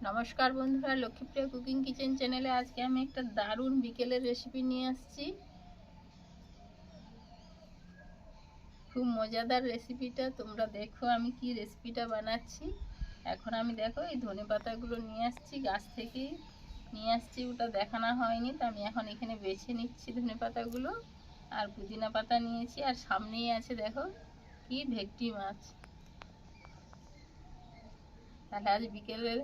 নমস্কার বন্ধুরা, Lakshmipriya cooking kitchen চ্যানেলে আজকে আমি একটা দারুণ বিকেলের রেসিপি নিয়ে আসছি। খুব মজাদার রেসিপিটা, তোমরা দেখো আমি কি রেসিপিটা বানাচ্ছি। এখন আমি দেখো এই ধনেপাতাগুলো নিয়ে আসছি, গাছ থেকে নিয়ে আসছি, ওটা দেখানো হয়নি, তো আমি এখন এখানে বেছে নিচ্ছি ধনেপাতাগুলো। আর পুদিনা পাতা নিয়েছি, আর সামনেই আছে দেখো কি ভেটকি মাছ। তাহলে আজ বিকেলের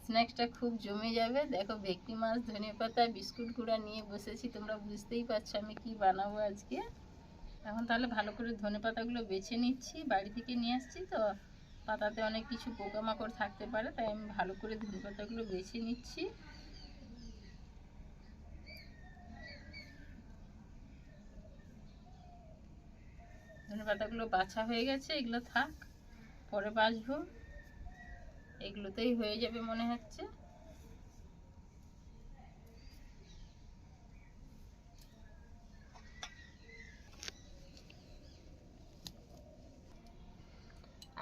স্ন্যাক্সটা খুব জমে যাবে। দেখো ভেটকি মাছ, ধনেপাতা, বিস্কুট গুঁড়া নিয়ে বসেছি, তোমরা বুঝতেই পারছো আমি কি বানাবো আজকে। এখন তাহলে ভালো করে ধনেপাতাগুলো বেছে নিচ্ছি, বাড়ি থেকে নিয়ে আসছি তো, পাতাতে অনেক কিছু পোকামাকড় থাকতে পারে, তাই আমি ভালো করে ধনেপাতাগুলো বেছে নিচ্ছি। ধনেপাতাগুলো বাছা হয়ে গেছে, এগুলো থাক, পরে বাছবো, এগুলোতেই হয়ে যাবে মনে হচ্ছে।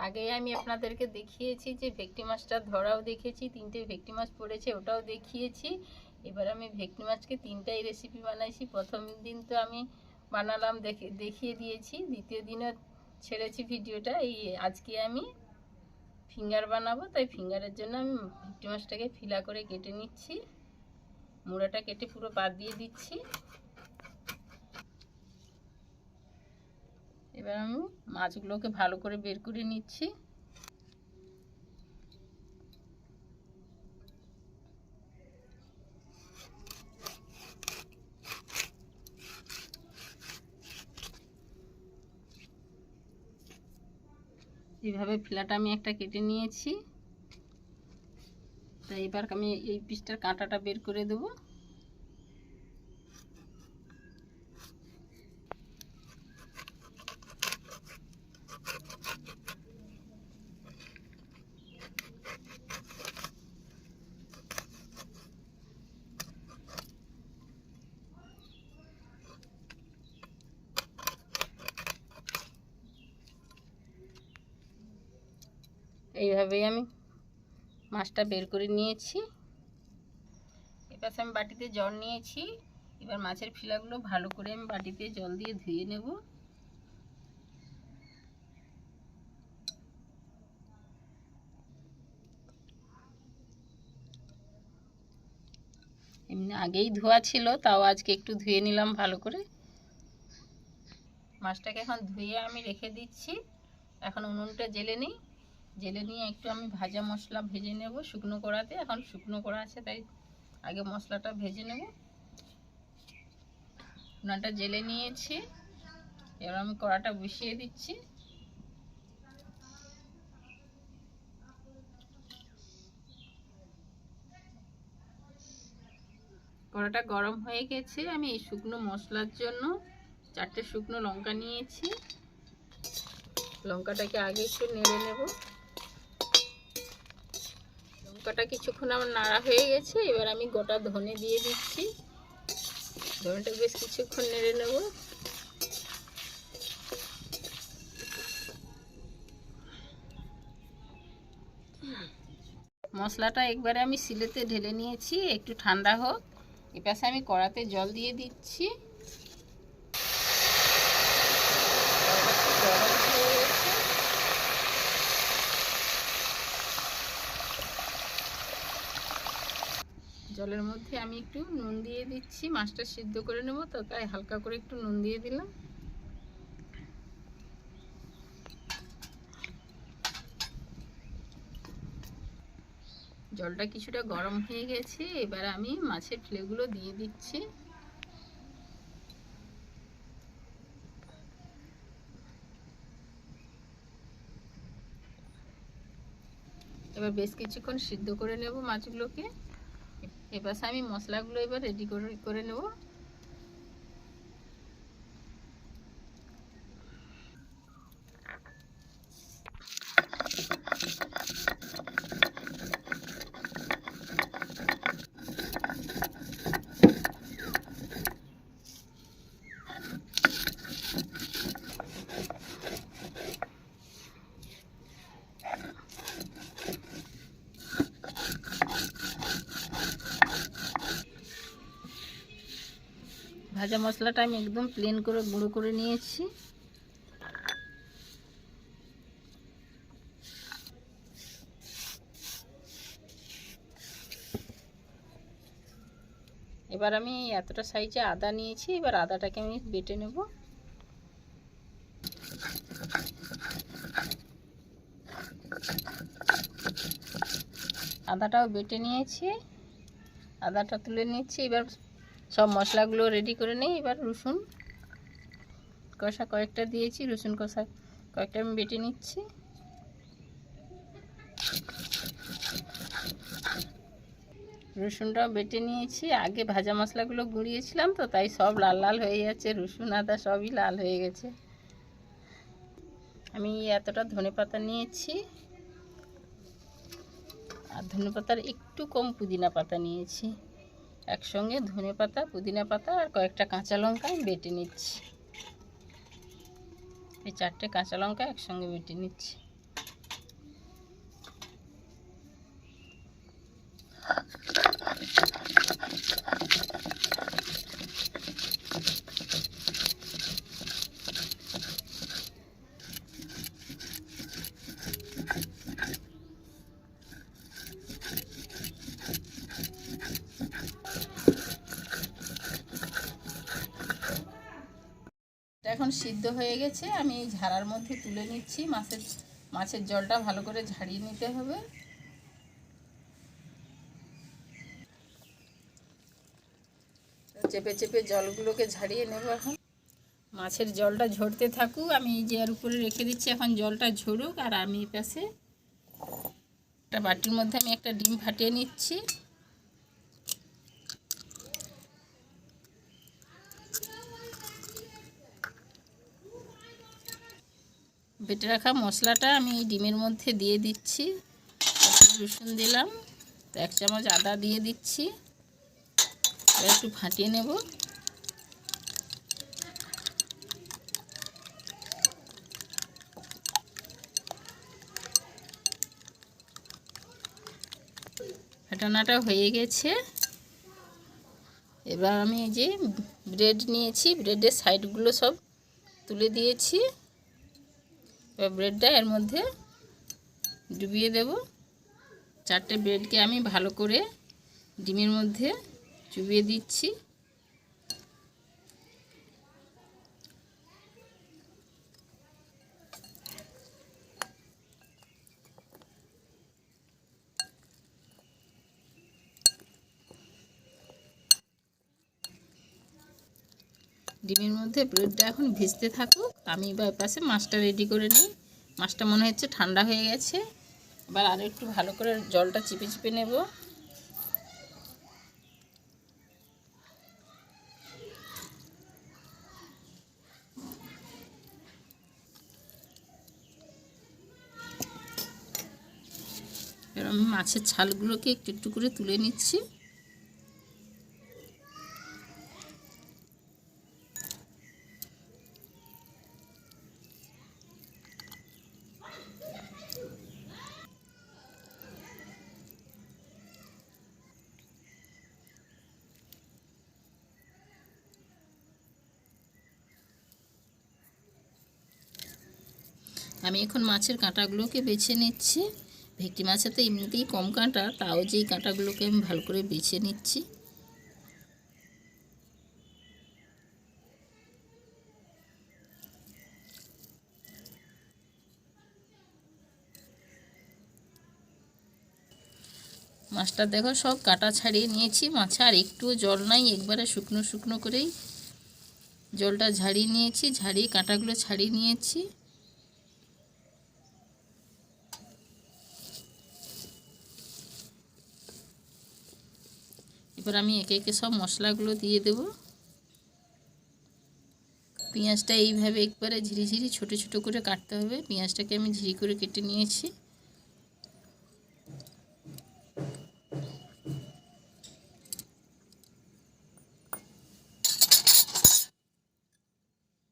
আগে আমি আপনাদেরকে দেখিয়েছি যে ভেটকি মাছটা ধরাও দেখেছি, 3টে ভেটকি মাছ পড়েছে ওটাও দেখিয়েছি। এবার আমি ভেটকি মাছকে 3টাই রেসিপি বানাইছি। প্রথম দিন তো আমি বানালাম, দেখিয়ে দিয়েছি, দ্বিতীয় দিনও ছেড়েছি ভিডিওটা। এই আজকে আমি ফিঙ্গার বানাবো, তাই ফিঙ্গারের জন্য আমি ভেটকি মাছটাকে ফিলা করে কেটে নিচ্ছি, মুড়াটা কেটে পুরো বাদ দিয়ে দিচ্ছি। এবার আমি মাছগুলোকে ভালো করে বের করে নিচ্ছি। এইভাবে ফিলাটা আমি একটা কেটে নিয়েছি, তাই এবার আমি এই পিসটার কাঁটাটা বের করে দেব। এইভাবেই আমি মাছটা বের করে নিয়েছি। এবার আমি বাটিতে জল নিয়েছি, এবার মাছের ফিলাগুলো ভালো করে আমি বাটিতে জল দিয়ে ধুয়ে নেব। এমনি আগেই ধোয়া ছিল, তাও আজকে একটু ধুয়ে নিলাম ভালো করে। মাছটাকে এখন ধুয়ে আমি রেখে দিচ্ছি। এখন উনুনটা জেলে নিই, জেলে নিয়ে একটু আমি ভাজা মশলা ভেজে নেব শুকনো কড়াতে। এখন শুকনো কড়া আছে, তাই আগে মশলাটা ভেজে নেব। উনুনটা জেলে নিয়েছি, এবার আমি কড়াটা বসিয়ে দিচ্ছি। কড়াটা গরম হয়ে গেছে, আমি এই শুকনো মশলার জন্য 4টে শুকনো লঙ্কা নিয়েছি। লঙ্কাটাকে আগে একটু নেড়ে নেব। লঙ্কাটা কিছুক্ষণ আমার নাড়া হয়ে গেছে, এবার আমি গোটা ধনে দিয়ে দিচ্ছি। ধনেটা বেশ কিছুক্ষণ নেড়ে নেব। মশলাটা একবারে আমি শিলেতে ঢেলে নিয়েছি, একটু ঠান্ডা হোক। এপাশে আমি কড়াতে জল দিয়ে দিচ্ছি। জলের মধ্যে আমি একটু নুন দিয়ে দিচ্ছি, মাছটা সিদ্ধ করে নেব তো, তাই হালকা করে একটু নুন দিয়ে দিলাম। জলটা কিছুটা গরম হয়ে গেছে, এবার আমি মাছের ফিলেগুলো দিয়ে দিচ্ছি। এবার বেশ কিছুক্ষণ সিদ্ধ করে নেব মাছগুলোকে। এবার আমি মশলাগুলো এবার রেডি করে নেব। ভাজা মশলাটা আমি একদম প্লেন করে গুঁড়ো করে নিয়েছি। এবার আমি এতটা সাইজে আদা নিয়েছি, এবার আদাটাকে আমি বেটে নেব। আদাটাও বেটে নিয়েছি, আদাটা তুলে নিচ্ছি। এবার সব মশলাগুলো রেডি করে নিই। এবার রসুন কষা কয়েকটা দিয়েছি, রসুন কষা কয়েকটা আমি বেটে নিচ্ছি। রসুনটাও বেটে নিয়েছি, আগে ভাজা মশলাগুলো গুঁড়িয়েছিলাম তো, তাই সব লাল লাল হয়ে যাচ্ছে, রসুন আদা সবই লাল হয়ে গেছে। আমি এতটা ধনেপাতা নিয়েছি, আর ধনেপাতার একটু কম পুদিনা পাতা নিয়েছি। একসঙ্গে ধনেপাতা, পুদিনা পাতা আর কয়েকটা কাঁচা লঙ্কা আমি বেটে নিচ্ছি। এই 4টে কাঁচা লঙ্কা একসঙ্গে বেটে নিচ্ছি। এখন সিদ্ধ হয়ে গেছে, আমি এই ঝাড়ার মধ্যে তুলে নিচ্ছি। মাছের জলটা ভালো করে ঝাড়িয়ে নিতে হবে। চেপে চেপে জলগুলোকে ঝাড়িয়ে নেব। এখন মাছের জলটা ঝরতে থাকুক, আমি এই যে এর উপরে রেখে দিচ্ছি। এখন জলটা ঝরুক, আর আমি এই পাশে একটা বাটির মধ্যে আমি একটা ডিম ফাটিয়ে নিচ্ছি। বেটে রাখা মশলাটা আমি এই ডিমের মধ্যে দিয়ে দিচ্ছি। রসুন দিলাম, তো 1 চামচ আদা দিয়ে দিচ্ছি। একটু ফাটিয়ে নেব। ফাটানোটা হয়ে গেছে। এবার আমি এই যে ব্রেড নিয়েছি, ব্রেডের সাইডগুলো সব তুলে দিয়েছি। এবার ব্রেডটা এর মধ্যে ডুবিয়ে দেব। 4টে ব্রেডকে আমি ভালো করে ডিমের মধ্যে চুবিয়ে দিচ্ছি। ডিমের মধ্যে ব্রেডটা এখন ভিজতে থাকুক, আমি এবার পাশে মাছটা রেডি করে নিই। মাছটা মনে হচ্ছে ঠান্ডা হয়ে গেছে। এবার আরও একটু ভালো করে জলটা চিপে চিপে নেব। এবার আমি মাছের ছালগুলোকে একটু একটু করে তুলে নিচ্ছি। আমি এখন মাছের কাঁটাগুলোকে বেছে নিচ্ছি। ভেটকি মাছে তো এমনিতেই কম কাঁটা, তাও যেই কাঁটাগুলোকে আমি ভালো করে বেছে নিচ্ছি। মাছটা দেখো সব কাঁটা ছাড়িয়ে নিয়েছি। মাছে আর একটুও জল নাই, একবারে শুকনো শুকনো করেই জলটা ঝাড়িয়ে নিয়েছি, ঝাড়িয়ে কাঁটাগুলো ছাড়িয়ে নিয়েছি। এবার আমি একে একে সব মশলাগুলো দিয়ে দেব। পেঁয়াজটা এইভাবে একবারে ঝিরিঝিরি ছোট ছোট করে কাটতে হবে। পেঁয়াজটাকে আমি ঝিরি করে কেটে নিয়েছি।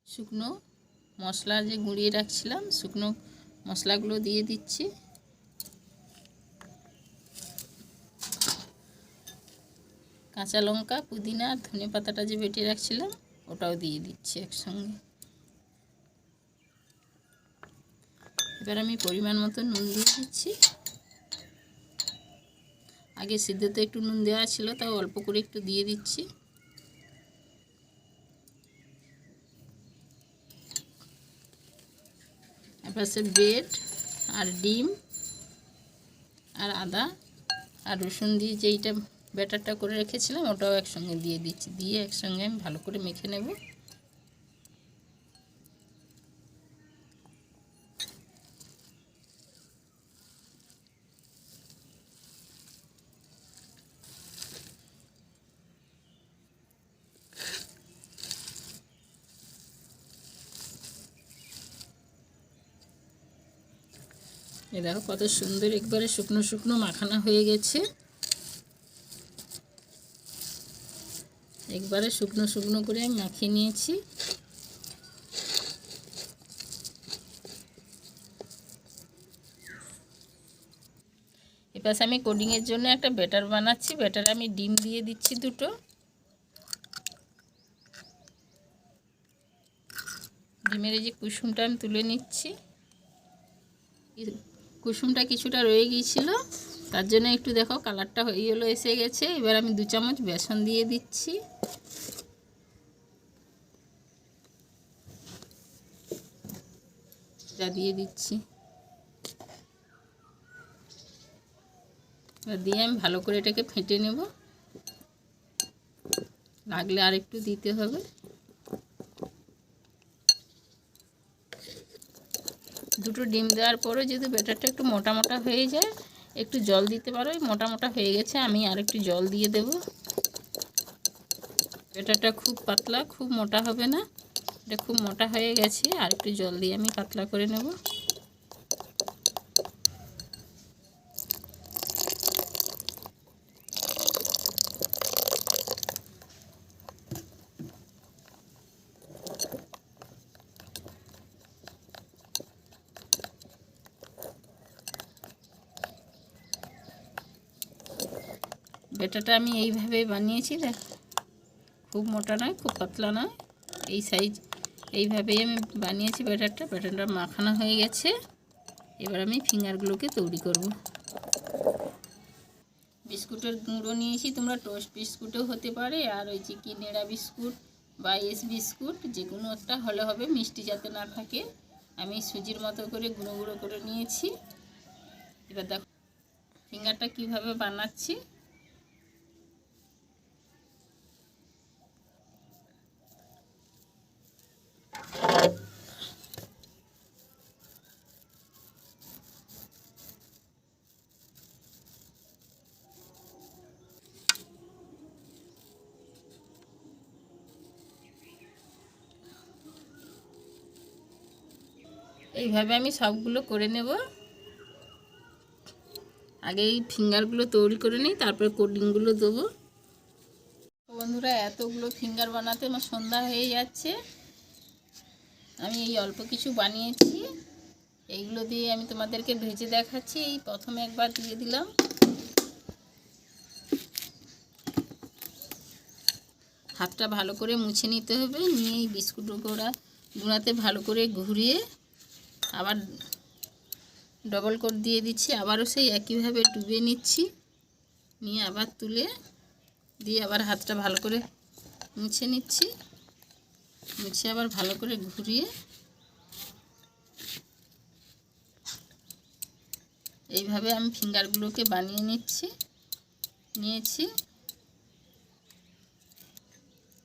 শুকনো মশলা যে গুঁড়িয়ে রাখছিলাম, শুকনো মশলাগুলো দিয়ে দিচ্ছি। কাঁচা লঙ্কা, পুদিনা আর ধনে পাতাটা যে বেটে রাখছিলাম ওটাও দিয়ে দিচ্ছি একসঙ্গে। এবার আমি পরিমাণ মতো নুন দিয়ে দিচ্ছি। আগে সিদ্ধতে একটু নুন দেওয়া ছিল, তাও অল্প করে একটু দিয়ে দিচ্ছি। এবার ব্রেড আর ডিম আর আদা আর রসুন দিয়ে যেইটা ব্যাটারটা করে রেখেছিলাম ওটাও একসঙ্গে দিয়ে দিচ্ছি। দিয়ে একসঙ্গে আমি ভালো করে মেখে নেব। এ দেখো কত সুন্দর একবারে শুকনো শুকনো মাখানা হয়ে গেছে। একবারে শুকনো শুকনো করে আমি মাখিয়ে নিয়েছি। এবার আমি কোডিংয়ের জন্য একটা ব্যাটার বানাচ্ছি। ব্যাটারে আমি ডিম দিয়ে দিচ্ছি দুটো। ডিমের এই যে কুসুমটা আমি তুলে নিচ্ছি। কুসুমটা কিছুটা রয়ে গিয়েছিল, তার জন্য একটু দেখো কালারটা ইয়েলো এসে গেছে। এবার আমি 2 চামচ বেসন দিয়ে দিচ্ছি। এটা দিয়ে দিচ্ছি। এবার দিয়ে আমি ভালো করে এটাকে ফেটে নেব। লাগলে আর একটু দিতে হবে। দুটো ডিম দেওয়ার পরে যদি ব্যাটারটা একটু মোটা মোটা হয়ে যায় একটু জল দিতে পারো। মোটা মোটা হয়ে গেছে, আমি আর একটু জল দিয়ে দেব। ব্যাটারটা খুব পাতলা, খুব মোটা হবে না। এটা খুব মোটা হয়ে গেছে, আর একটু জল দিয়ে আমি পাতলা করে নেব। ব্যাটারটা আমি এইভাবে বানিয়েছি। দেখ, খুব মোটা নয়, খুব পাতলা নয়, এই সাইজ এইভাবেই আমি বানিয়েছি ব্যাটারটা। ব্যাটারটা মাখানো হয়ে গেছে। এবার আমি ফিঙ্গারগুলোকে তৈরি করব। বিস্কুটের গুঁড়ো নিয়েছি, তোমরা টোস্ট বিস্কুটও হতে পারে, আর ওই যে কি নেড়া বিস্কুট বা এস বিস্কুট যে কোনো একটা হলে হবে, মিষ্টি যাতে না থাকে। আমি সুজির মতো করে গুঁড়ো গুঁড়ো করে নিয়েছি। এবার দেখো ফিঙ্গারটা কিভাবে বানাচ্ছি। এইভাবে আমি সবগুলো করে নেব। আগে এই ফিঙ্গারগুলো তৈরি করে নিই, তারপরে কোডিংগুলো দেবো। বন্ধুরা, এতগুলো ফিঙ্গার বানাতে আমার সন্ধ্যা হয়ে যাচ্ছে। আমি এই অল্প কিছু বানিয়েছি, এইগুলো দিয়ে আমি তোমাদেরকে ভেজে দেখাচ্ছি। এই প্রথমে একবার দিয়ে দিলাম। হাতটা ভালো করে মুছে নিতে হবে। নিয়ে এই বিস্কুট গুঁড়াতে ভালো করে ঘুরিয়ে আবার ডবল কোট দিয়ে দিচ্ছি। আবারও সেই একইভাবে ডুবিয়ে নিচ্ছি। নিয়ে আবার তুলে দিয়ে আবার হাতটা ভালো করে মুছে নিচ্ছি। মুছে আবার ভালো করে ঘুরিয়ে এইভাবে আমি ফিঙ্গারগুলোকে বানিয়ে নিয়েছি।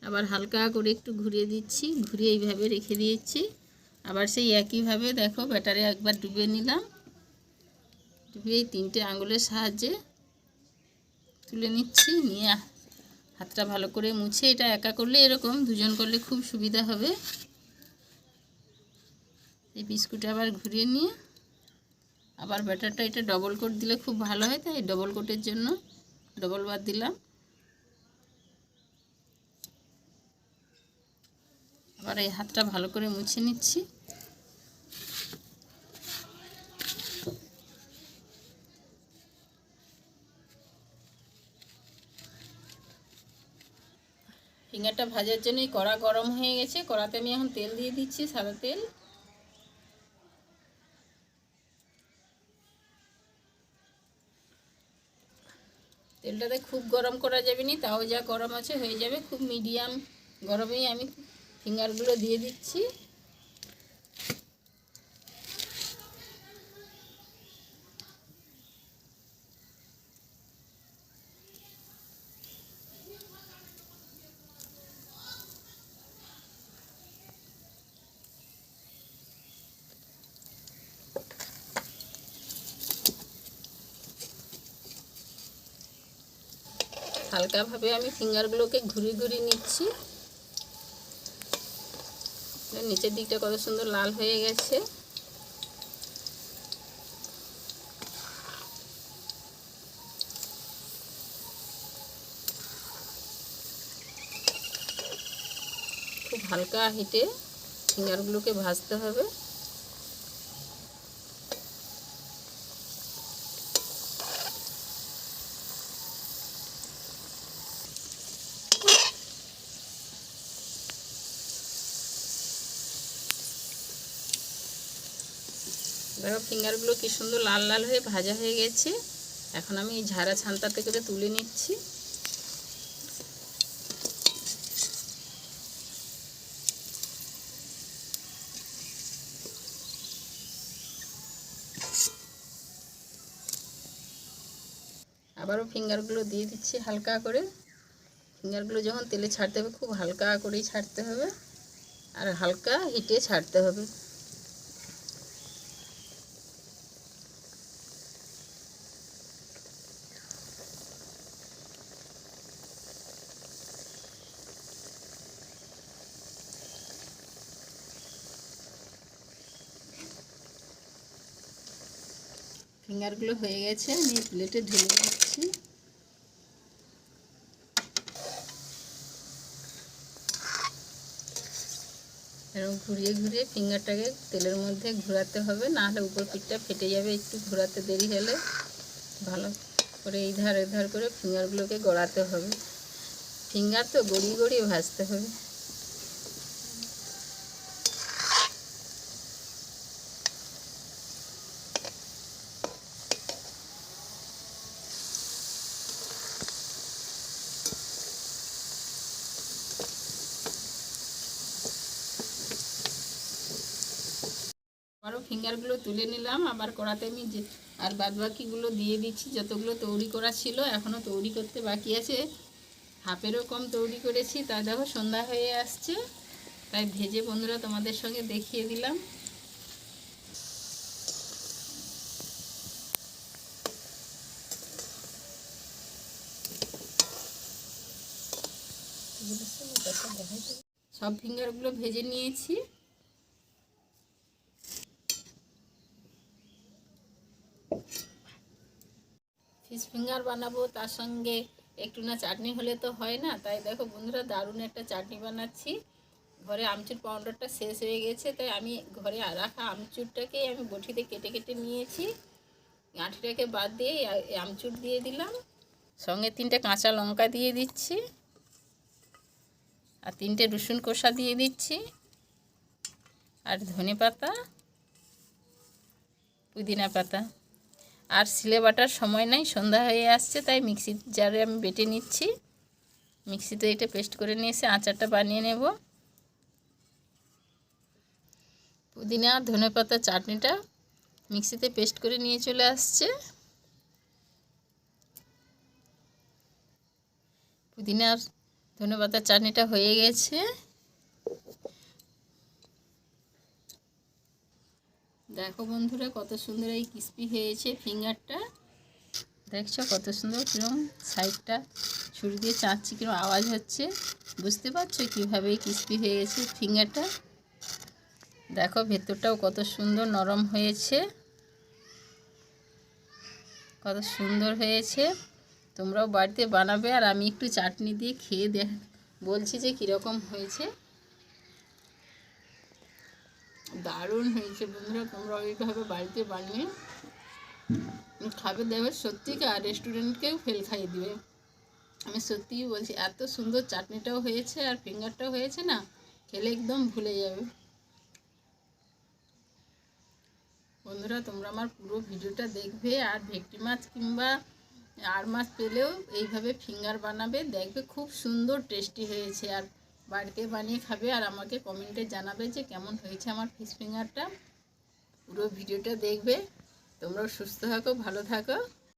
আবার হালকা করে একটু ঘুরিয়ে দিচ্ছি, ঘুরিয়ে এইভাবে রেখে দিয়েছি। আবার সেই একইভাবে দেখো ব্যাটারে একবার ডুবিয়ে নিলাম। ডুবিয়ে এই 3টে আঙুলের সাহায্যে তুলে নিচ্ছি। নিয়ে হাতটা ভালো করে মুছে, এটা একা করলে এরকম, দুজন করলে খুব সুবিধা হবে। এই বিস্কুটে আবার ঘুরিয়ে নিয়ে আবার ব্যাটারটা এটা ডবল কোট দিলে খুব ভালো হয়, তাই ডবল কোটের জন্য ডবল বার দিলাম। আবার এই হাতটা ভালো করে মুছে নিচ্ছি। ফিঙ্গারটা ভাজার জন্যই কড়া গরম হয়ে গেছে। কড়াতে আমি এখন তেল দিয়ে দিচ্ছি, সাদা তেল। তেলটাতে খুব গরম করা যাবে না, তাও যা গরম আছে হয়ে যাবে। খুব মিডিয়াম গরমেই আমি ফিঙ্গারগুলো দিয়ে দিচ্ছি। হালকাভাবে আমি ফিঙ্গারগুলোকে ঘুরিয়ে ঘুরিয়ে নিচ্ছি। নিচের দিকটা কত সুন্দর লাল হয়ে গেছে। খুব হালকা হিটে ফিঙ্গারগুলোকে ভাজতে হবে। দেখো ফিঙ্গারগুলো কি সুন্দর লাল লাল হয়ে ভাজা হয়ে গেছে। এখন আমি এই ঝাড়া ছান্তাতে করে তুলে নিচ্ছি। আবারও ফিঙ্গারগুলো দিয়ে দিচ্ছি হালকা করে। ফিঙ্গারগুলো যখন তেলে ছাড়তে হবে খুব হালকা করেই ছাড়তে হবে, আর হালকা হিটে ছাড়তে হবে। ফিঙ্গারগুলো হয়ে গেছে, আমি প্লেটে ঢেলে নিচ্ছি। এরকম ঘুরিয়ে ঘুরিয়ে ফিঙ্গারটাকে তেলের মধ্যে ঘোরাতে হবে, নাহলে উপর পিঠটা ফেটে যাবে। একটু ঘোরাতে দেরি হলে ভালো করে এই ধার এধার করে ফিঙ্গারগুলোকে গড়াতে হবে। ফিঙ্গার তো গড়িয়ে গড়িয়ে ভাজতে হবে। আবারও ফিঙ্গারগুলো তুলে নিলাম। আবার কড়াতে আমি আর বাদবাকিগুলো দিয়ে দিচ্ছি, যতগুলো তৈরি করা ছিল। এখনও তৈরি করতে বাকি আছে, হাফেরও কম তৈরি করেছি। তাই দেখো সন্ধ্যা হয়ে আসছে, তাই ভেজে বন্ধুরা তোমাদের সঙ্গে দেখিয়ে দিলাম। সব ফিঙ্গারগুলো ভেজে নিয়েছি। ফিশ ফিঙ্গার বানাবো, তার সঙ্গে একটু না চাটনি হলে তো হয় না। তাই দেখো বন্ধুরা দারুণ একটা চাটনি বানাচ্ছি। ঘরে আমচুর পাউডারটা শেষ হয়ে গেছে, তাই আমি ঘরে রাখা আমচুরটাকেই আমি বটিতে কেটে কেটে নিয়েছি। আঁটিটাকে বাদ দিয়ে আমচুর দিয়ে দিলাম, সঙ্গে 3টে কাঁচা লঙ্কা দিয়ে দিচ্ছি, আর 3টে রসুন কষা দিয়ে দিচ্ছি, আর ধনে পাতা, পুদিনা পাতা। আর সিলে বাটার সময় নাই, সন্ধ্যা হয়ে আসছে, তাই মিক্সির জারে আমি বেটে নিচ্ছি। মিক্সিতে এটা পেস্ট করে নিয়ে এসে আচারটা বানিয়ে নেব। পুদিনা আর ধনে পাতা চাটনিটা মিক্সিতে পেস্ট করে নিয়ে চলে আসছে। পুদিনা আর ধনে পাতার চাটনিটা হয়ে গেছে। দেখো বন্ধুরা কত সুন্দর এই ক্রিস্পি হয়েছে ফিঙ্গারটা। দেখছো কত সুন্দর, কিরম সাইডটা ছুরি দিয়ে চাঁচছি কিরম আওয়াজ হচ্ছে। বুঝতে পারছো কীভাবে ক্রিস্পি হয়ে গেছে ফিঙ্গারটা। দেখো ভেতরটাও কত সুন্দর নরম হয়েছে, কত সুন্দর হয়েছে। তোমরাও বাড়িতে বানাবে, আর আমি একটু চাটনি দিয়ে খেয়ে বলছি যে কীরকম হয়েছে। দারুণ হয়েছে বন্ধুরা, তোমরা ওইভাবে বাড়িতে বানিয়ে খাবে, দেবে সত্যিকার রেস্টুরেন্টকেও ফেল খাইয়ে দিবে। আমি সত্যিই বলছি, এত সুন্দর চাটনিটাও হয়েছে আর ফিঙ্গারটাও হয়েছে না, খেলে একদম ভুলে যাবে। বন্ধুরা, তোমরা আমার পুরো ভিডিওটা দেখবে, আর ভেটকি মাছ কিংবা আর মাছ পেলেও এইভাবে ফিঙ্গার বানাবে, দেখবে খুব সুন্দর টেস্টি হয়েছে। আর বাড়িতে বানিয়ে খাবে আর আমাকে কমেন্টে জানাবে যে কেমন হয়েছে আমার ফিশ ফিঙ্গারটা। পুরো ভিডিওটা দেখবে। তোমরাও সুস্থ থাকো, ভালো থাকো।